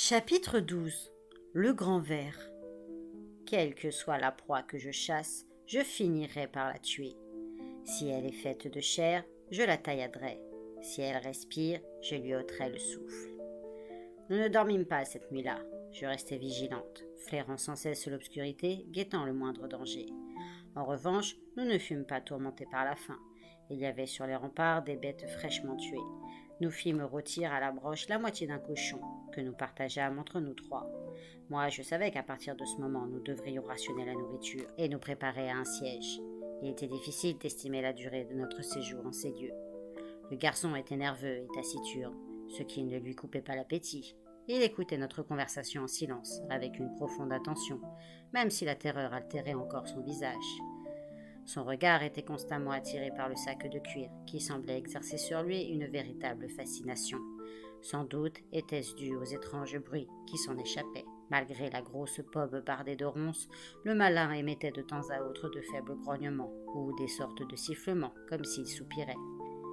Chapitre 12. Le grand ver. Quelle que soit la proie que je chasse, je finirai par la tuer. Si elle est faite de chair, je la tailladerai. Si elle respire, je lui ôterai le souffle. Nous ne dormîmes pas cette nuit-là. Je restais vigilante, flairant sans cesse l'obscurité, guettant le moindre danger. En revanche, nous ne fûmes pas tourmentés par la faim. Il y avait sur les remparts des bêtes fraîchement tuées. Nous fîmes rôtir à la broche la moitié d'un cochon, que nous partageâmes entre nous trois. Moi, je savais qu'à partir de ce moment, nous devrions rationner la nourriture et nous préparer à un siège. Il était difficile d'estimer la durée de notre séjour en ces lieux. Le garçon était nerveux et taciturne, ce qui ne lui coupait pas l'appétit. Il écoutait notre conversation en silence, avec une profonde attention, même si la terreur altérait encore son visage. Son regard était constamment attiré par le sac de cuir, qui semblait exercer sur lui une véritable fascination. Sans doute était-ce dû aux étranges bruits qui s'en échappaient. Malgré la grosse pobe bardée de ronces, le malin émettait de temps à autre de faibles grognements, ou des sortes de sifflements, comme s'il soupirait.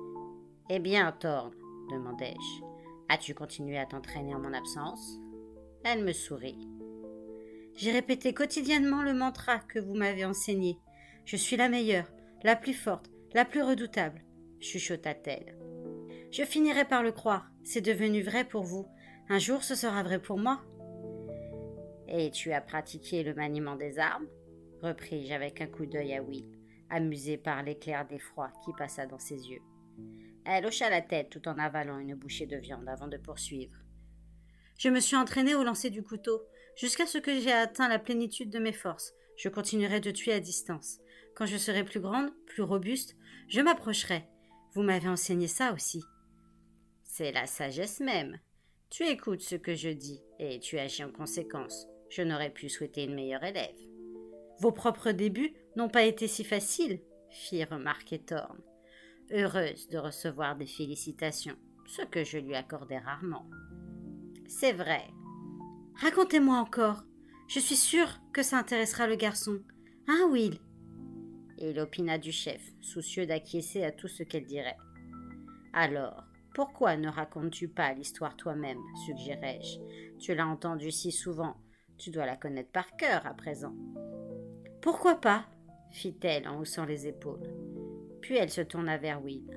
« Eh bien, Thorn, demandai-je, as-tu continué à t'entraîner en mon absence ?» Elle me sourit. « J'ai répété quotidiennement le mantra que vous m'avez enseigné. Je suis la meilleure, la plus forte, la plus redoutable, chuchota-t-elle. Je finirai par le croire, c'est devenu vrai pour vous. Un jour ce sera vrai pour moi. Et tu as pratiqué le maniement des armes ? Repris-je avec un coup d'œil à Will, amusé par l'éclair d'effroi qui passa dans ses yeux. Elle hocha la tête tout en avalant une bouchée de viande avant de poursuivre. Je me suis entraînée au lancer du couteau, jusqu'à ce que j'ai atteint la plénitude de mes forces. Je continuerai de tuer à distance. Quand je serai plus grande, plus robuste, je m'approcherai. Vous m'avez enseigné ça aussi. C'est la sagesse même. Tu écoutes ce que je dis et tu agis en conséquence. Je n'aurais pu souhaiter une meilleure élève. Vos propres débuts n'ont pas été si faciles, fit remarquer Thorn, heureuse de recevoir des félicitations, ce que je lui accordais rarement. C'est vrai. Racontez-moi encore. Je suis sûre que ça intéressera le garçon. Hein, Will ? Il opina du chef, soucieux d'acquiescer à tout ce qu'elle dirait. Alors, pourquoi ne racontes-tu pas l'histoire toi-même, suggérai-je. Tu l'as entendue si souvent, tu dois la connaître par cœur à présent. Pourquoi pas ? Fit-elle en haussant les épaules. Puis elle se tourna vers Will.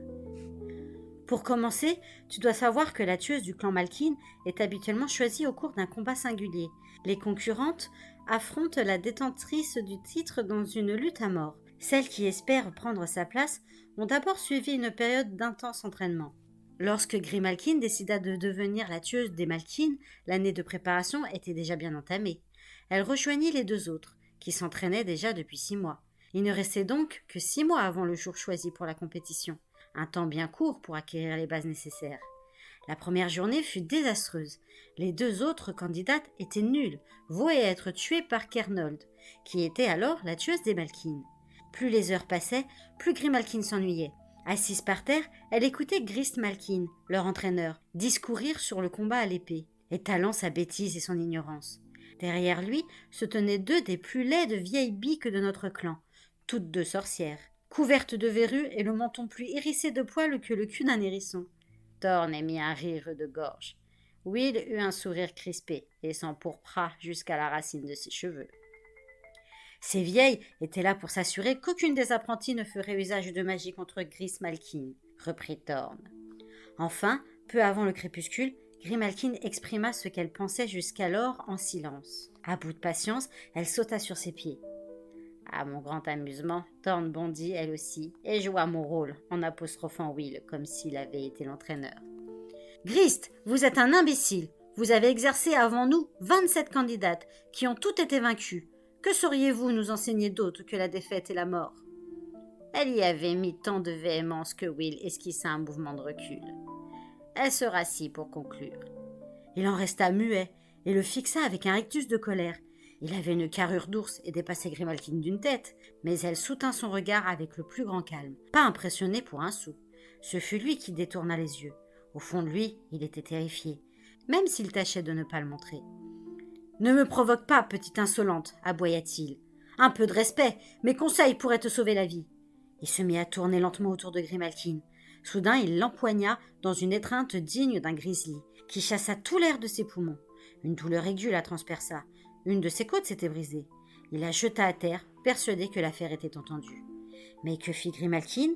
Pour commencer, tu dois savoir que la tueuse du clan Malkin est habituellement choisie au cours d'un combat singulier. Les concurrentes affrontent la détentrice du titre dans une lutte à mort. Celles qui espèrent prendre sa place ont d'abord suivi une période d'intense entraînement. Lorsque Grimalkin décida de devenir la tueuse des Malkin, l'année de préparation était déjà bien entamée. Elle rejoignit les deux autres, qui s'entraînaient déjà depuis 6 mois. Il ne restait donc que 6 mois avant le jour choisi pour la compétition. Un temps bien court pour acquérir les bases nécessaires. La première journée fut désastreuse. Les deux autres candidates étaient nulles, vouées à être tuées par Kernold, qui était alors la tueuse des Malkin. Plus les heures passaient, plus Grimalkin s'ennuyait. Assise par terre, elle écoutait Grist Malkin, leur entraîneur, discourir sur le combat à l'épée, étalant sa bêtise et son ignorance. Derrière lui se tenaient 2 des plus laides vieilles biques de notre clan, toutes 2 sorcières, couvertes de verrues et le menton plus hérissé de poils que le cul d'un hérisson. Thorn émit un rire de gorge. Will eut un sourire crispé et s'empourpra jusqu'à la racine de ses cheveux. Ces vieilles étaient là pour s'assurer qu'aucune des apprenties ne ferait usage de magie contre Grist Malkin, reprit Thorn. Enfin, peu avant le crépuscule, Grimalkin exprima ce qu'elle pensait jusqu'alors en silence. À bout de patience, elle sauta sur ses pieds. À mon grand amusement, Thorn bondit elle aussi et joua mon rôle en apostrophant Will comme s'il avait été l'entraîneur. « Grist, vous êtes un imbécile. Vous avez exercé avant nous 27 candidates qui ont toutes été vaincues. Que sauriez-vous nous enseigner d'autre que la défaite et la mort ?» Elle y avait mis tant de véhémence que Will esquissa un mouvement de recul. Elle se rassit pour conclure. Il en resta muet et le fixa avec un rictus de colère. Il avait une carrure d'ours et dépassait Grimalkin d'une tête, mais elle soutint son regard avec le plus grand calme, pas impressionné pour un sou. Ce fut lui qui détourna les yeux. Au fond de lui, il était terrifié, même s'il tâchait de ne pas le montrer. « Ne me provoque pas, petite insolente, aboya-t-il. Un peu de respect, mes conseils pourraient te sauver la vie. » Il se mit à tourner lentement autour de Grimalkin. Soudain, il l'empoigna dans une étreinte digne d'un grizzly, qui chassa tout l'air de ses poumons. Une douleur aiguë la transperça. Une de ses côtes s'était brisée. Il la jeta à terre, persuadé que l'affaire était entendue. Mais que fit Grimalkin?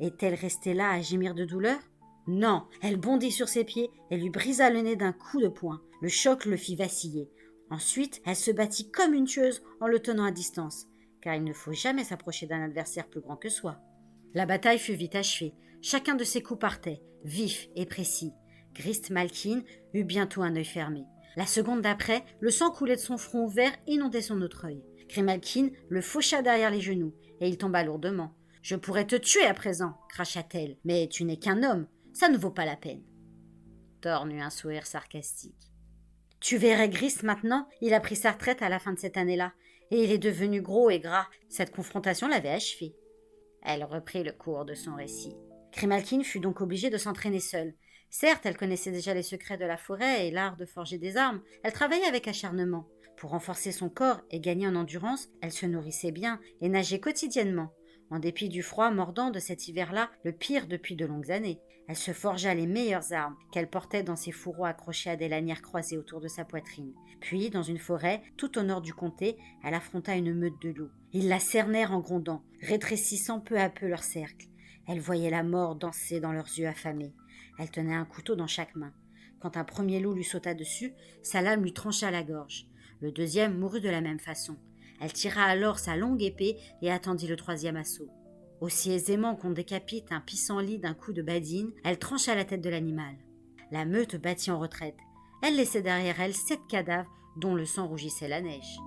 Est-elle restée là à gémir de douleur? Non, elle bondit sur ses pieds et lui brisa le nez d'un coup de poing. Le choc le fit vaciller. Ensuite, elle se battit comme une tueuse en le tenant à distance, car il ne faut jamais s'approcher d'un adversaire plus grand que soi. La bataille fut vite achevée. Chacun de ses coups partait, vifs et précis. Grist Malkin eut bientôt un œil fermé. La seconde d'après, le sang coulait de son front ouvert, inondait son autre œil. Grimalkin le faucha derrière les genoux, et il tomba lourdement. « Je pourrais te tuer à présent, cracha-t-elle, mais tu n'es qu'un homme, ça ne vaut pas la peine. » Thorn eut un sourire sarcastique. « Tu verrais Grist maintenant, il a pris sa retraite à la fin de cette année-là, et il est devenu gros et gras. Cette confrontation l'avait achevé. » Elle reprit le cours de son récit. Grimalkin fut donc obligée de s'entraîner seule. Certes, elle connaissait déjà les secrets de la forêt et l'art de forger des armes. Elle travaillait avec acharnement. Pour renforcer son corps et gagner en endurance, elle se nourrissait bien et nageait quotidiennement. En dépit du froid mordant de cet hiver-là, le pire depuis de longues années. Elle se forgea les meilleures armes qu'elle portait dans ses fourreaux accrochés à des lanières croisées autour de sa poitrine. Puis, dans une forêt, tout au nord du comté, elle affronta une meute de loups. Ils la cernèrent en grondant, rétrécissant peu à peu leur cercle. Elle voyait la mort danser dans leurs yeux affamés. Elle tenait un couteau dans chaque main. Quand un premier loup lui sauta dessus, sa lame lui trancha la gorge. Le deuxième mourut de la même façon. Elle tira alors sa longue épée et attendit le troisième assaut. Aussi aisément qu'on décapite un pissenlit d'un coup de badine, elle trancha la tête de l'animal. La meute battit en retraite. Elle laissait derrière elle 7 cadavres dont le sang rougissait la neige.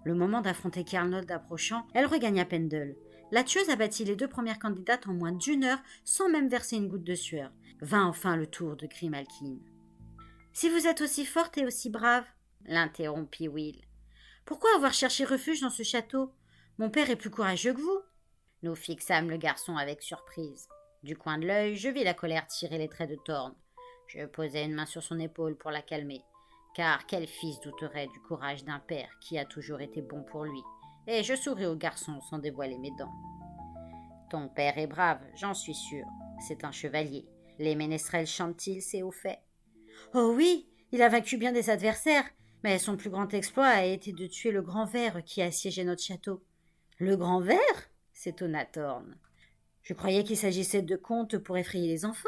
Le moment d'affronter Carnold approchant, elle regagna Pendle. La tueuse abattit les 2 premières candidates en moins d'1 heure sans même verser une goutte de sueur. Vint enfin le tour de Grimalkin. « Si vous êtes aussi forte et aussi brave, » l'interrompit Will, « pourquoi avoir cherché refuge dans ce château? Mon père est plus courageux que vous. » Nous fixâmes le garçon avec surprise. Du coin de l'œil, je vis la colère tirer les traits de Thorn. Je posai une main sur son épaule pour la calmer, car quel fils douterait du courage d'un père qui a toujours été bon pour lui? Et je souris au garçon sans dévoiler mes dents. « Ton père est brave, j'en suis sûr. C'est un chevalier. Les ménestrels chantent-ils ces hauts faits? »« Oh oui, il a vaincu bien des adversaires, mais son plus grand exploit a été de tuer le grand ver qui assiégeait notre château. »« Le grand ver ?» s'étonna Thorn. « Je croyais qu'il s'agissait de contes pour effrayer les enfants. »«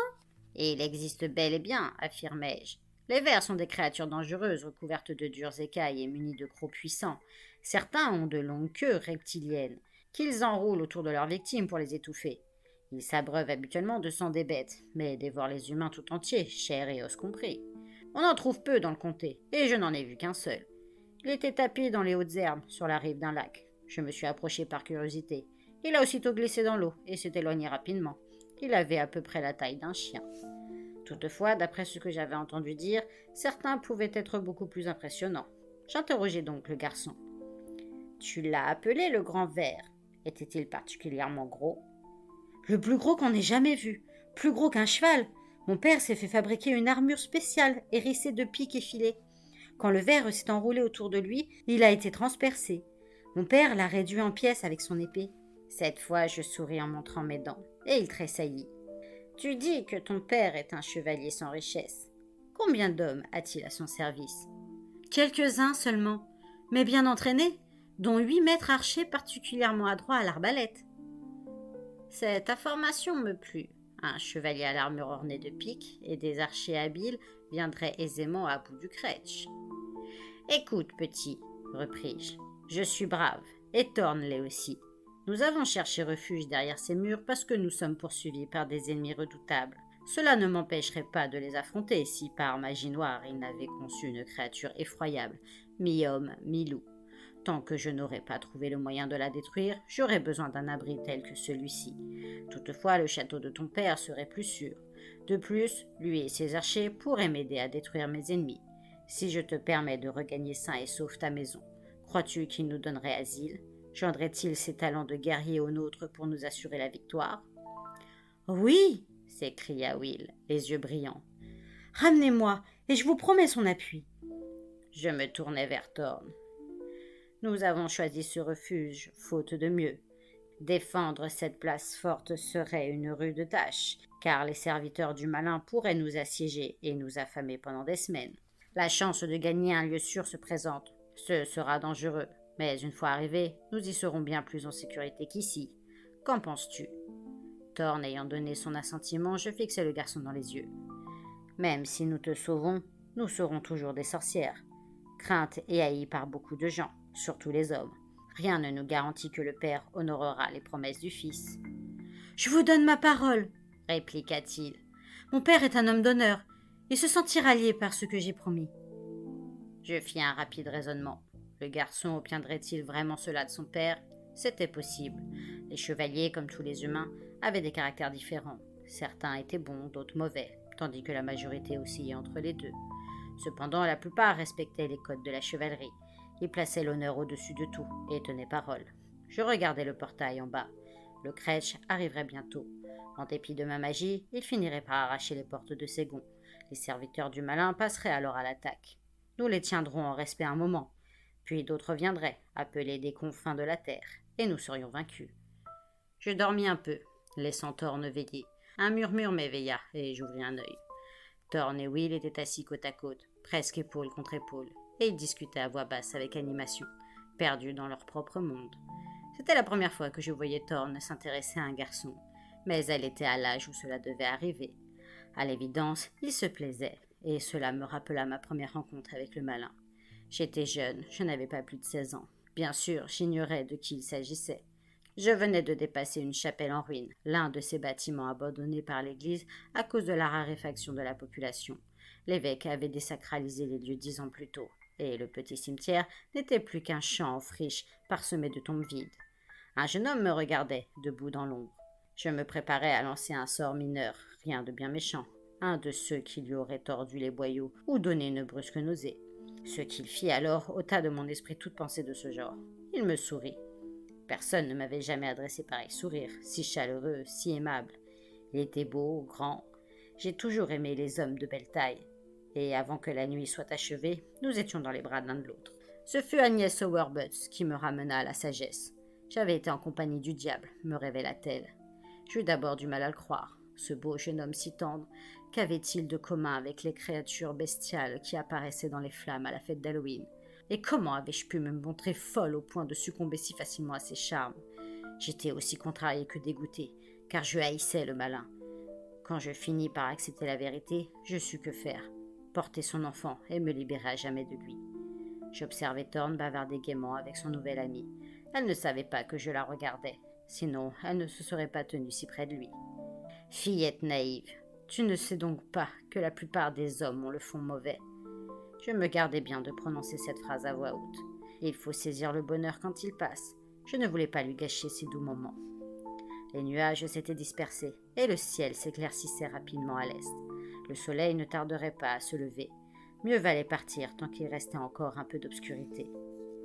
Et il existe bel et bien, affirmai-je. Les vers sont des créatures dangereuses, recouvertes de dures écailles et munies de crocs puissants. Certains ont de longues queues reptiliennes, qu'ils enroulent autour de leurs victimes pour les étouffer. Ils s'abreuvent habituellement de sang des bêtes, mais dévorent les humains tout entiers, chair et os compris. On en trouve peu dans le comté, et je n'en ai vu qu'un seul. Il était tapis dans les hautes herbes, sur la rive d'un lac. Je me suis approché par curiosité. Il a aussitôt glissé dans l'eau et s'est éloigné rapidement. Il avait à peu près la taille d'un chien. Toutefois, d'après ce que j'avais entendu dire, certains pouvaient être beaucoup plus impressionnants. J'interrogeai donc le garçon. « Tu l'as appelé le grand ver. Était-il particulièrement gros? »« Le plus gros qu'on ait jamais vu. Plus gros qu'un cheval. Mon père s'est fait fabriquer une armure spéciale hérissée de piques et filets. Quand le ver s'est enroulé autour de lui, il a été transpercé. Mon père l'a réduit en pièces avec son épée. » Cette fois, je souris en montrant mes dents, et il tressaillit. « Tu dis que ton père est un chevalier sans richesse. Combien d'hommes a-t-il à son service? »« Quelques-uns seulement, mais bien entraînés, dont 8 maîtres archers particulièrement adroits à l'arbalète. » Cette information me plut. Un chevalier à l'armure ornée de piques et des archers habiles viendrait aisément à bout du crèche. « Écoute, petit, repris-je, je suis brave, et Thorn l'est aussi. Nous avons cherché refuge derrière ces murs parce que nous sommes poursuivis par des ennemis redoutables. Cela ne m'empêcherait pas de les affronter si par magie noire ils n'avaient conçu une créature effroyable, mi-homme, mi-loup. Tant que je n'aurais pas trouvé le moyen de la détruire, j'aurais besoin d'un abri tel que celui-ci. Toutefois, le château de ton père serait plus sûr. De plus, lui et ses archers pourraient m'aider à détruire mes ennemis. Si je te permets de regagner sain et sauf ta maison, crois-tu qu'il nous donnerait asile? Joindrait-il ses talents de guerrier aux nôtres pour nous assurer la victoire? »« Oui !» s'écria Will, les yeux brillants. « Ramenez-moi, et je vous promets son appui. » Je me tournai vers Thorn. « Nous avons choisi ce refuge, faute de mieux. Défendre cette place forte serait une rude tâche, car les serviteurs du malin pourraient nous assiéger et nous affamer pendant des semaines. La chance de gagner un lieu sûr se présente. Ce sera dangereux, mais une fois arrivés, nous y serons bien plus en sécurité qu'ici. Qu'en penses-tu » Thorn ayant donné son assentiment, je fixai le garçon dans les yeux. « Même si nous te sauvons, nous serons toujours des sorcières, craintes et haïes par beaucoup de gens, surtout les hommes. Rien ne nous garantit que le Père honorera les promesses du Fils. »« Je vous donne ma parole, » répliqua-t-il. « Mon père est un homme d'honneur. Il se sentira lié par ce que j'ai promis. » Je fis un rapide raisonnement. Le garçon obtiendrait-il vraiment cela de son père ? C'était possible. Les chevaliers, comme tous les humains, avaient des caractères différents. Certains étaient bons, d'autres mauvais, tandis que la majorité oscillait entre les deux. Cependant, la plupart respectaient les codes de la chevalerie. Ils plaçaient l'honneur au-dessus de tout et tenaient parole. Je regardais le portail en bas. Le Kretsch arriverait bientôt. En dépit de ma magie, il finirait par arracher les portes de ses gonds. Les serviteurs du malin passeraient alors à l'attaque. Nous les tiendrons en respect un moment. Puis d'autres viendraient, appelés des confins de la terre, et nous serions vaincus. Je dormis un peu, laissant Thorn veiller. Un murmure m'éveilla, et j'ouvris un œil. Thorn et Will étaient assis côte à côte, presque épaule contre épaule, et ils discutaient à voix basse avec animation, perdus dans leur propre monde. C'était la première fois que je voyais Thorn s'intéresser à un garçon, mais elle était à l'âge où cela devait arriver. À l'évidence, il se plaisait, et cela me rappela ma première rencontre avec le malin. J'étais jeune, je n'avais pas plus de 16 ans. Bien sûr, j'ignorais de qui il s'agissait. Je venais de dépasser une chapelle en ruine, l'un de ces bâtiments abandonnés par l'Église à cause de la raréfaction de la population. L'évêque avait désacralisé les lieux 10 ans plus tôt, et le petit cimetière n'était plus qu'un champ en friche parsemé de tombes vides. Un jeune homme me regardait, debout dans l'ombre. Je me préparais à lancer un sort mineur, rien de bien méchant, un de ceux qui lui auraient tordu les boyaux ou donné une brusque nausée. Ce qu'il fit alors ôta de mon esprit toute pensée de ce genre. Il me sourit. Personne ne m'avait jamais adressé pareil sourire, si chaleureux, si aimable. Il était beau, grand. J'ai toujours aimé les hommes de belle taille. Et avant que la nuit soit achevée, nous étions dans les bras l'un de l'autre. Ce fut Agnès Overbutts qui me ramena à la sagesse. J'avais été en compagnie du diable, me révéla-t-elle. J'eus d'abord du mal à le croire. Ce beau jeune homme si tendre, qu'avait-il de commun avec les créatures bestiales qui apparaissaient dans les flammes à la fête d'Halloween ? Et comment avais-je pu me montrer folle au point de succomber si facilement à ses charmes ? J'étais aussi contrariée que dégoûtée, car je haïssais le malin. Quand je finis par accepter la vérité, je sus que faire. Porter son enfant et me libérer à jamais de lui. J'observais Thorn bavarder gaiement avec son nouvel ami. Elle ne savait pas que je la regardais, sinon elle ne se serait pas tenue si près de lui. « Fillette naïve, tu ne sais donc pas que la plupart des hommes ont le fond mauvais. » Je me gardais bien de prononcer cette phrase à voix haute. Il faut saisir le bonheur quand il passe. Je ne voulais pas lui gâcher ces doux moments. Les nuages s'étaient dispersés et le ciel s'éclaircissait rapidement à l'est. Le soleil ne tarderait pas à se lever. Mieux valait partir tant qu'il restait encore un peu d'obscurité.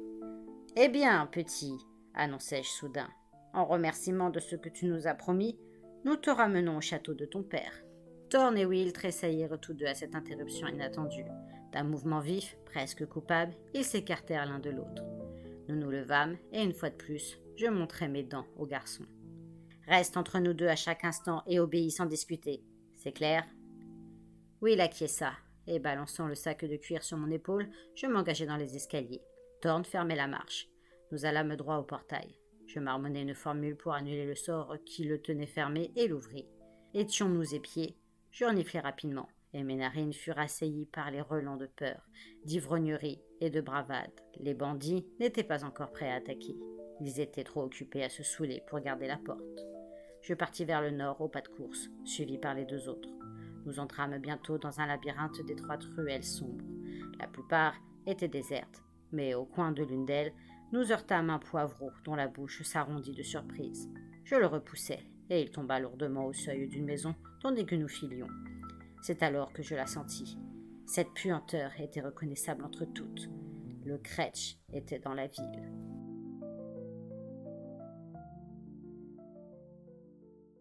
« Eh bien, petit, » annonçai-je soudain, « en remerciement de ce que tu nous as promis, nous te ramenons au château de ton père. » Thorn et Will tressaillirent tous deux à cette interruption inattendue. D'un mouvement vif, presque coupable, ils s'écartèrent l'un de l'autre. Nous nous levâmes, et une fois de plus, je montrai mes dents au garçon. « Reste entre nous deux à chaque instant et obéis sans discuter. C'est clair ?» Will acquiesça, et balançant le sac de cuir sur mon épaule, je m'engageai dans les escaliers. Thorn fermait la marche. Nous allâmes droit au portail. Je marmonnai une formule pour annuler le sort qui le tenait fermé et l'ouvris. Étions-nous épiés ? Je reniflai rapidement, et mes narines furent assaillies par les relents de peur, d'ivrognerie et de bravade. Les bandits n'étaient pas encore prêts à attaquer. Ils étaient trop occupés à se saouler pour garder la porte. Je partis vers le nord au pas de course, suivi par les deux autres. Nous entrâmes bientôt dans un labyrinthe d'étroites ruelles sombres. La plupart étaient désertes, mais au coin de l'une d'elles, nous heurtâmes un poivreau dont la bouche s'arrondit de surprise. Je le repoussai, et il tomba lourdement au seuil d'une maison tandis que nous filions. C'est alors que je la sentis. Cette puanteur était reconnaissable entre toutes. Le Kretsch était dans la ville.